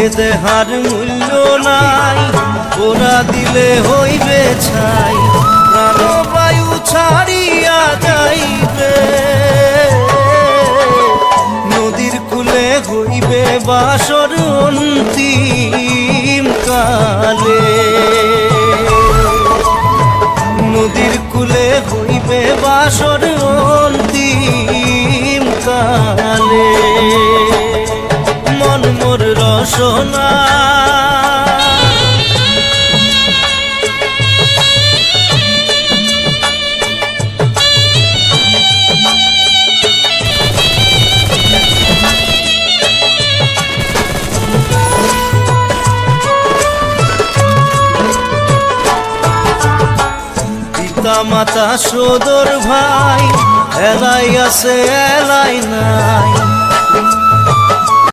এ দেহার মূল্য নাই, ওরা দিলে হইবে ছাই, প্রাণবায়ু ছাড়িয়া যাইবে। নদীর কূলে হইবে বাসর অন্তিম কালে, নদীর কূলে হইবে বাসর অন্তিম কালে। মন মোর রসনা পিতা মাতা সদর ভাই, এলাই আছে এলাই নাই,